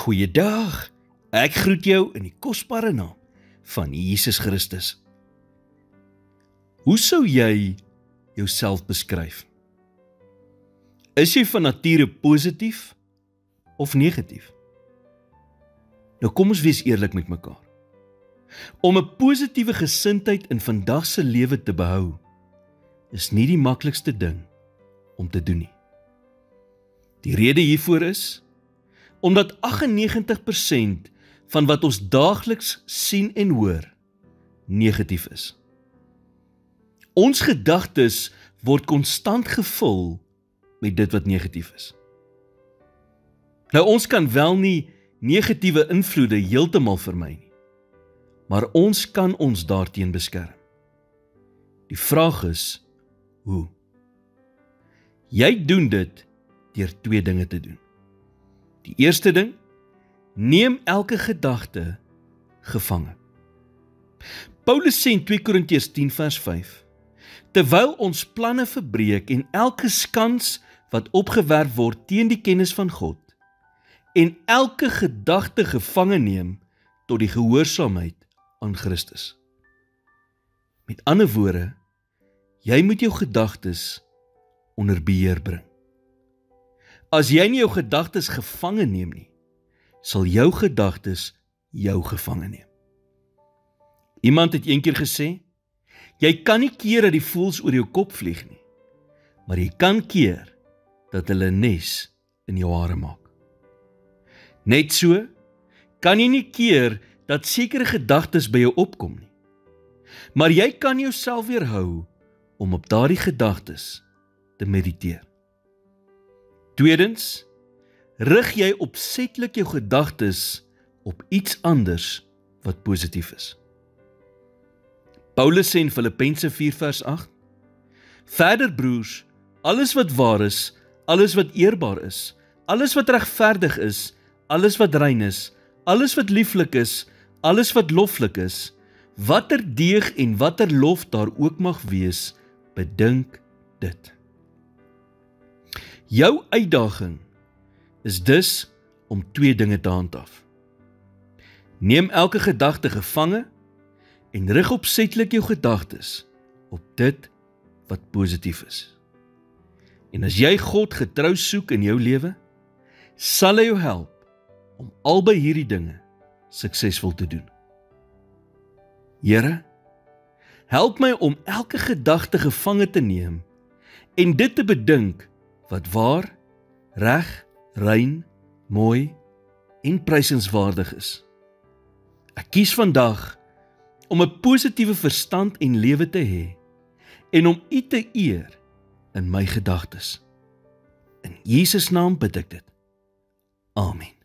Goeiedag, ek groet jou in die kosbare naam van Jesus Christus. Hoe sou jy jouself beskryf? Is jy van nature positief of negatief? Nou kom ons wees eerlik met mekaar. Om 'n positiewe gesindheid in vandag se lewe te behou, is nie die maklikste ding om te doen nie. Die rede hiervoor is, omdat 98% van wat ons daagliks sien en hoor, negatief is. Ons gedagtes word konstant gevul met dit wat negatief is. Nou ons kan wel nie negatiewe invloede heeltemal vermy nie, maar ons kan ons daarteen beskerm. Die vraag is, hoe? Jy doen dit deur 2 dinge te doen. Die eerste ding, neem elke gedagte gevange. Paulus sê in 2 Korintiërs 10 vers 5, terwyl ons planne verbreek en elke skans wat opgewerp word teen die kennis van God, en elke gedagte gevange neem tot die gehoorsaamheid aan Christus. Met ander woorde, jy moet jou gedagtes onder beheer bring. As jy nie jou gedagtes gevange neem nie, sal jou gedagtes jou gevange neem. Iemand het eendag gesê, jy kan nie keer dat die voëls oor jou kop vlieg nie, maar jy kan keer dat hulle 'n nes in jou hare maak. Net so, kan jy nie keer dat sekere gedagtes by jou opkom nie, maar jy kan jouself weerhou om op daardie gedagtes te mediteer. Tweedens, rig jy opsetlik jou gedagtes op iets anders wat positief is. Paulus sê in Filippense 4 vers 8, verder broers, alles wat waar is, alles wat eerbaar is, alles wat regverdig is, alles wat rein is, alles wat lieflik is, alles wat loflik is, watter deeg en watter lof daar ook mag wees, bedink dit. Jou uitdaging is dus om 2 dinge te handhaaf. Neem elke gedagte gevange en rig opsetlik jou gedagtes op dit wat positief is. En as jy God getrou soek in jou lewe, sal hy jou help om albei hierdie dinge suksesvol te doen. Here, help my om elke gedagte gevange te neem en dit te bedink wat waar, reg, rein, mooi en prysenswaardig is. Ek kies vandag om 'n positiewe verstand en lewe te hê en om U te eer in my gedagtes. In Jesus naam bid ek dit. Amen.